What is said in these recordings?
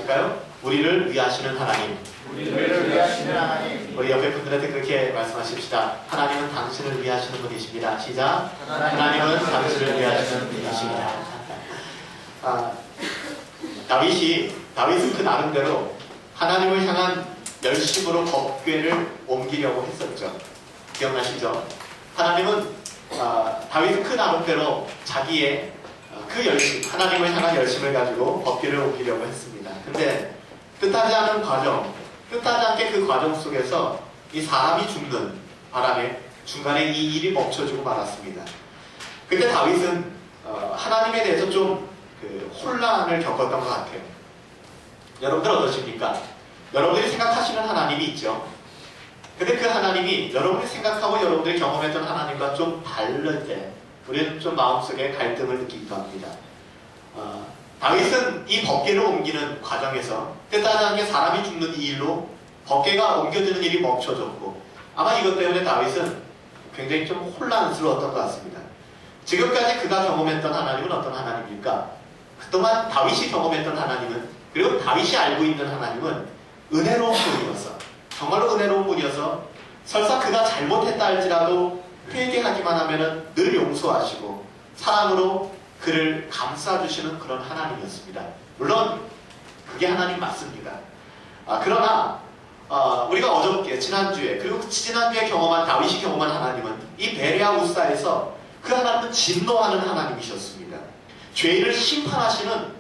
하실까요? 우리를 위하시는 하나님. 우리를 위하시는 하나님. 우리 옆에 분들한테 그렇게 말씀하십시다. 하나님은 당신을 위하시는 분이십니다. 시작. 하나님은 당신을 위하시는 분이십니다. 다윗은 그 나름대로 하나님을 향한 열심으로 법궤를 옮기려고 했었죠. 기억나시죠? 다윗은 그 나름대로 자기의 그 열심, 하나님을 향한 열심을 가지고 법궤를 옮기려고 했습니다. 근데 뜻하지 않게 그 과정 속에서 이 사람이 죽는 바람에 중간에 이 일이 멈춰지고 말았습니다. 그때 다윗은 하나님에 대해서 좀 혼란을 겪었던 것 같아요. 여러분들 어떠십니까? 여러분들이 생각하시는 하나님이 있죠. 근데 그 하나님이 여러분이 생각하고 여러분들이 경험했던 하나님과 좀 다를 때 우리는 좀 마음속에 갈등을 느끼기도 합니다. 다윗은 이 법궤를 옮기는 과정에서 뜻하지 않게 사람이 죽는 이 일로 법궤가 옮겨지는 일이 멈춰졌고, 아마 이것 때문에 다윗은 굉장히 좀 혼란스러웠던 것 같습니다. 지금까지 그가 경험했던 하나님은 어떤 하나님입니까? 그동안 다윗이 경험했던 하나님은, 그리고 다윗이 알고 있는 하나님은 은혜로운 분이어서, 정말로 은혜로운 분이어서 설사 그가 잘못했다 할지라도 회개하기만 하면 늘 용서하시고 사랑으로 그를 감싸주시는 그런 하나님이었습니다. 물론 그게 하나님 맞습니다. 그러나 우리가 어저께 지난주에 그리고 지난주에 경험한 다윗이 경험한 하나님은 이 베레아 우사에서 그 하나님은 진노하는 하나님이셨습니다. 죄인을 심판하시는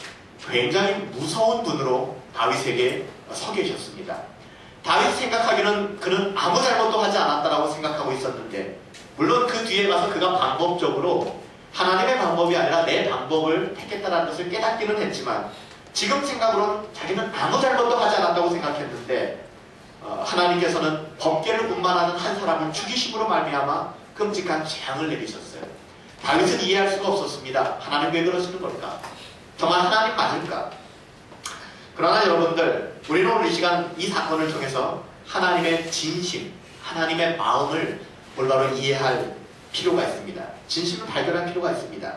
굉장히 무서운 분으로 다윗에게 서 계셨습니다. 다윗이 생각하기는 그는 아무 잘못도 하지 않았다라고 생각하고 있었는데, 물론 그 뒤에 가서 그가 방법적으로 하나님의 방법이 아니라 내 방법을 택했다는 것을 깨닫기는 했지만, 지금 생각으로는 자기는 아무 잘못도 하지 않았다고 생각했는데 하나님께서는 법궤를 운반하는 한 사람을 죽이심으로 말미암아 끔찍한 재앙을 내리셨어요. 다윗은 이해할 수가 없었습니다. 하나님 왜 그러시는 걸까? 정말 하나님 맞을까? 그러나 여러분들, 우리는 오늘 이 시간 이 사건을 통해서 하나님의 진심, 하나님의 마음을 올바로 이해할 필요가 있습니다. 진심을 발견할 필요가 있습니다.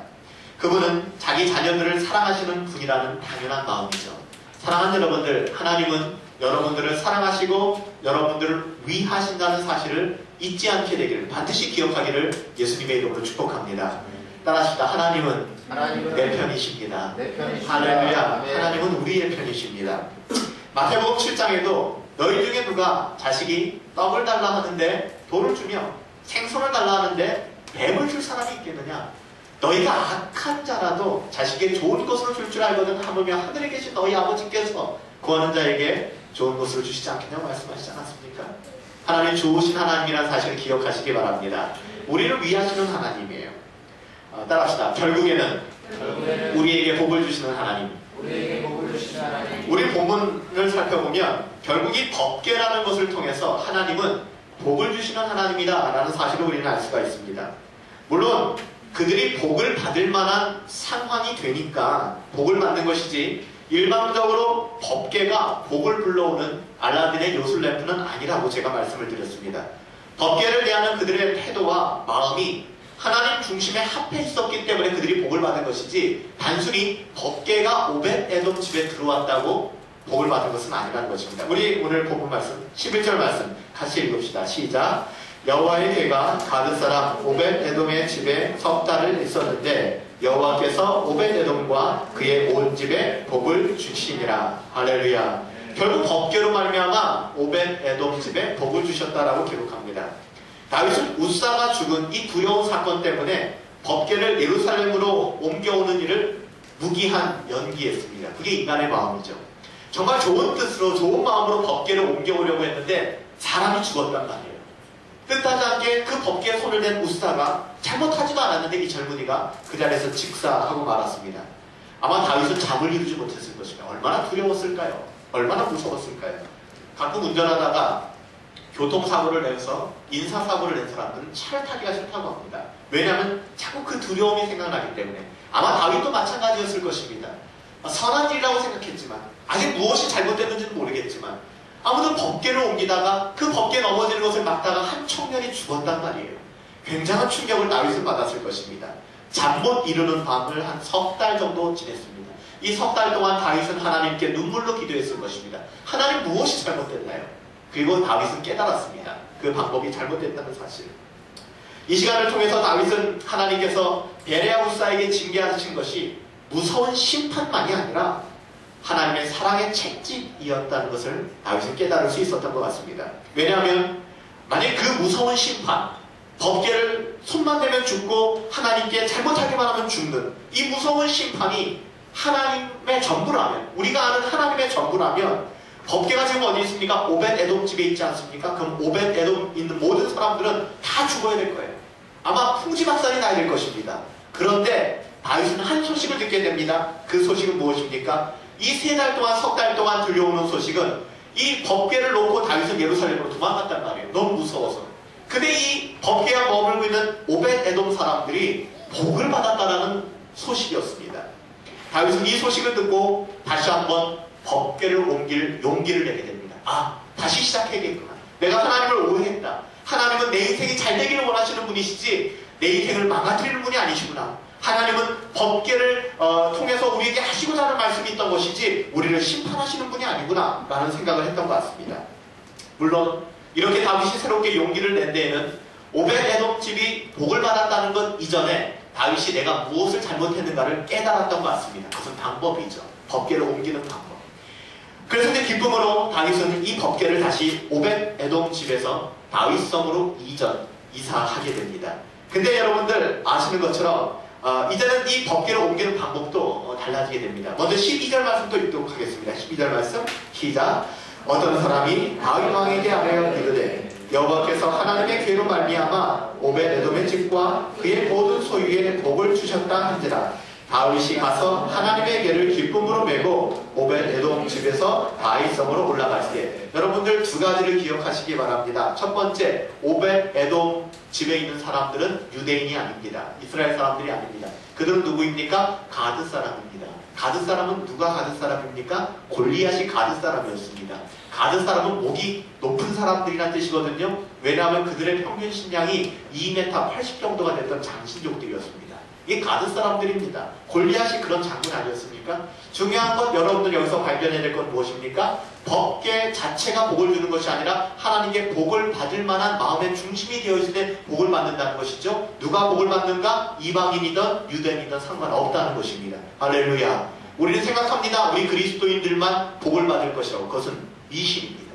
그분은 자기 자녀들을 사랑하시는 분이라는 당연한 마음이죠. 사랑하는 여러분들, 하나님은 여러분들을 사랑하시고 여러분들을 위하신다는 사실을 잊지 않게 되기를, 반드시 기억하기를 예수님의 이름으로 축복합니다. 따라합시다. 하나님은 내 편이십니다. 할렐루야. 하나님은 우리의 편이십니다. 마태복음 7장에도 너희 중에 누가 자식이 떡을 달라 하는데 돌을 주며 생선을 달라 하는데 뱀을 줄 사람이 있겠느냐? 너희가 악한 자라도 자식에게 좋은 것으로 줄 줄 알거든 하물며 하늘에 계신 너희 아버지께서 구하는 자에게 좋은 것으로 주시지 않겠냐고 말씀하시지 않았습니까? 하나님 좋으신 하나님이라는 사실을 기억하시기 바랍니다. 우리를 위하시는 하나님이에요. 따라합시다. 결국에는 우리에게 복을 주시는 하나님. 우리 본문을 살펴보면 결국 이 법궤라는 것을 통해서 하나님은 복을 주시는 하나님이다 라는 사실을 우리는 알 수가 있습니다. 물론 그들이 복을 받을 만한 상황이 되니까 복을 받는 것이지, 일반적으로 법궤가 복을 불러오는 알라딘의 요술램프는 아니라고 제가 말씀을 드렸습니다. 법궤를 대하는 그들의 태도와 마음이 하나님 중심에 합해 있었기 때문에 그들이 복을 받은 것이지, 단순히 법궤가 오벳에돔 집에 들어왔다고 복을 받은 것은 아니라는 것입니다. 우리 오늘 본문 말씀 11절 말씀 같이 읽읍시다. 시작. 여호와의 궤가 가드 사람 오벳에돔의 집에 석 달을 있었는데 여호와께서 오벳에돔과 그의 온 집에 복을 주시니라. 할렐루야. 결국 법궤로 말미암아 오벳에돔 집에 복을 주셨다라고 기록합니다. 다윗은 우사가 죽은 이 두려운 사건 때문에 법궤를 예루살렘으로 옮겨오는 일을 무기한 연기했습니다. 그게 인간의 마음이죠. 정말 좋은 뜻으로 좋은 마음으로 법궤를 옮겨오려고 했는데 사람이 죽었단 말이에요. 뜻하지 않게 그 법궤에 손을 댄 우사가 잘못하지도 않았는데 이 젊은이가 그 자리에서 직사하고 말았습니다. 아마 다윗은 잠을 이루지 못했을 것입니다. 얼마나 두려웠을까요? 얼마나 무서웠을까요? 가끔 운전하다가 교통사고를 내서 인사사고를 낸 사람들은 차를 타기가 싫다고 합니다. 왜냐하면 자꾸 그 두려움이 생각나기 때문에. 아마 다윗도 마찬가지였을 것입니다. 선한 일이라고 생각했지만, 아직 무엇이 잘못됐는지는 모르겠지만, 아무튼 법궤를 옮기다가 그 법궤 넘어지는 것을 막다가 한 청년이 죽었단 말이에요. 굉장한 충격을 다윗은 받았을 것입니다. 잠 못 이루는 밤을 한 석 달 정도 지냈습니다. 이 석 달 동안 다윗은 하나님께 눈물로 기도했을 것입니다. 하나님 무엇이 잘못됐나요? 그리고 다윗은 깨달았습니다. 그 방법이 잘못됐다는 사실. 이 시간을 통해서 다윗은 하나님께서 베레아 후사에게 징계하신 것이 무서운 심판만이 아니라 하나님의 사랑의 채찍이었다는 것을 다윗은 깨달을 수 있었던 것 같습니다. 왜냐하면 만약 그 무서운 심판, 법궤를 손만 대면 죽고 하나님께 잘못하기만 하면 죽는 이 무서운 심판이 하나님의 전부라면, 우리가 아는 하나님의 전부라면 법궤가 지금 어디 있습니까? 오벳 에돔 집에 있지 않습니까? 그럼 오벳 에돔 있는 모든 사람들은 다 죽어야 될 거예요. 아마 풍지박산이 나야 될 것입니다. 그런데 다윗은 한 소식을 듣게 됩니다. 그 소식은 무엇입니까? 이 3달 동안, 석 달 동안 들려오는 소식은 이 법궤를 놓고 다윗은 예루살렘으로 도망갔단 말이에요. 너무 무서워서. 근데 이 법궤가 머물고 있는 오벳 에돔 사람들이 복을 받았다는 소식이었습니다. 다윗은 이 소식을 듣고 다시 한번 법궤를 옮길 용기를 내게 됩니다. 아, 다시 시작해야겠구나. 내가 하나님을 오해했다. 하나님은 내 인생이 잘 되기를 원하시는 분이시지 내 인생을 망가뜨리는 분이 아니시구나. 하나님은 법궤를 통해서 우리에게 하시고자 하는 말씀이 있던 것이지 우리를 심판하시는 분이 아니구나 라는 생각을 했던 것 같습니다. 물론 이렇게 다윗이 새롭게 용기를 낸 데에는 오벳 에돔 집이 복을 받았다는 것 이전에 다윗이 내가 무엇을 잘못했는가를 깨달았던 것 같습니다. 그것은 방법이죠. 법궤를 옮기는 방법. 그래서 이제 기쁨으로 다윗은 이 법궤를 다시 오벳 에돔 집에서 다윗성으로 이사하게 됩니다. 근데 여러분들 아시는 것처럼 이제는 이 법궤를 옮기는 방법도 달라지게 됩니다. 먼저 12절 말씀도 읽도록 하겠습니다. 12절 말씀 시작. 어떤 사람이 다윗 왕에게 아뢰어 이르되 여호와께서 하나님의 괴로 말미암아 오벳 에돔의 집과 그의 모든 소유에 복을 주셨다 한지라. 다윗이 가서 하나님의 괴를 기쁨으로 메고 오벳 에돔 집에서 다윗성으로 올라갈때, 여러분들 두 가지를 기억하시기 바랍니다. 첫 번째, 오벳 에돔 집에 있는 사람들은 유대인이 아닙니다. 이스라엘 사람들이 아닙니다. 그들은 누구입니까? 가드 사람입니다. 가드 사람은 누가 가드 사람입니까? 골리앗이 가드 사람이었습니다. 가드 사람은 목이 높은 사람들이란 뜻이거든요. 왜냐하면 그들의 평균 신장이 2m 80 정도가 됐던 장신족들이었습니다. 이게 가드 사람들입니다. 골리앗이 그런 장군 아니었습니까? 중요한 건 여러분들 여기서 발견해야 될 건 무엇입니까? 법궤 자체가 복을 주는 것이 아니라 하나님께 복을 받을 만한 마음의 중심이 되어 있을 때 복을 받는다는 것이죠. 누가 복을 받는가? 이방인이든 유대인이든 상관없다는 것입니다. 할렐루야. 우리는 생각합니다. 우리 그리스도인들만 복을 받을 것이라고. 그것은 미신입니다.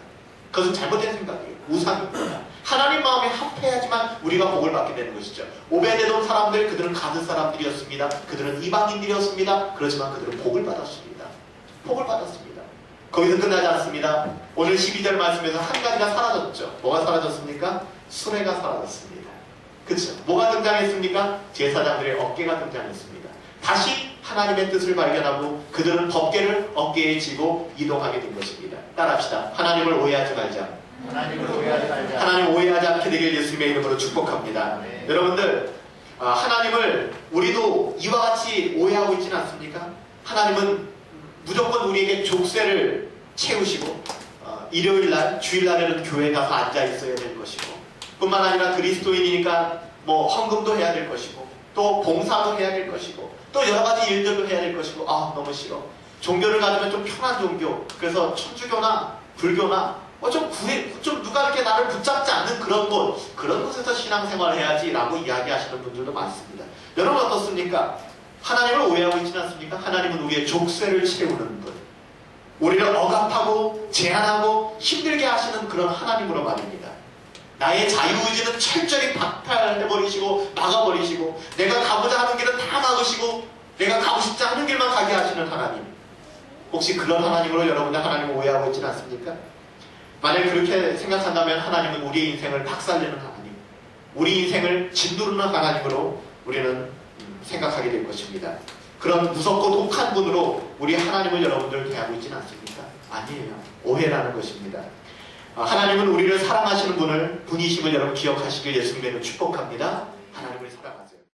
그것은 잘못된 생각이에요. 우상입니다. 하나님 마음에 합해야지만 우리가 복을 받게 되는 것이죠. 오벳 에돔 사람들, 그들은 가드 사람들이었습니다. 그들은 이방인들이었습니다. 그렇지만 그들은 복을 받았습니다. 복을 받았습니다. 거기서 끝나지 않습니다. 오늘 12절 말씀에서 한 가지가 사라졌죠. 뭐가 사라졌습니까? 수레가 사라졌습니다. 그렇죠? 뭐가 등장했습니까? 제사장들의 어깨가 등장했습니다. 다시 하나님의 뜻을 발견하고 그들은 법궤를 어깨에 지고 이동하게 된 것입니다. 따라합시다. 하나님을 오해하지 말자. 하나님을 오해하지 말자. 하나님 오해하지 않게 되길 예수님의 이름으로 축복합니다. 네. 여러분들, 하나님을 우리도 이와 같이 오해하고 있지는 않습니까? 하나님은 무조건 우리에게 족쇄를 채우시고 일요일날, 주일날에는 교회 가서 앉아 있어야 될 것이고, 뿐만 아니라 그리스도인이니까 뭐 헌금도 해야 될 것이고, 또 봉사도 해야 될 것이고, 또 여러 가지 일들도 해야 될 것이고, 너무 싫어. 종교를 가지면 좀 편한 종교, 그래서 천주교나 불교나 좀 누가 이렇게 나를 붙잡지 않는 그런 곳에서 신앙생활을 해야지 라고 이야기하시는 분들도 많습니다. 여러분 어떻습니까? 하나님을 오해하고 있지는 않습니까? 하나님은 우리의 족쇄를 채우는 분, 우리를 억압하고 제한하고 힘들게 하시는 그런 하나님으로 말입니다. 나의 자유의지는 철저히 박탈해버리시고 막아버리시고, 내가 가고자 하는 길은 다 막으시고, 내가 가고 싶지 않은 길만 가게 하시는 하나님. 혹시 그런 하나님으로 여러분들 하나님을 오해하고 있지는 않습니까? 만약 그렇게 생각한다면 하나님은 우리의 인생을 박살내는 하나님, 우리 인생을 짓누르는 하나님으로 우리는 생각하게 될 것입니다. 그런 무섭고 독한 분으로 우리 하나님을 여러분들 대하고 있지는 않습니까? 아니에요. 오해라는 것입니다. 하나님은 우리를 사랑하시는 분이심을 여러분 기억하시길 예수님의 이름으로 축복합니다.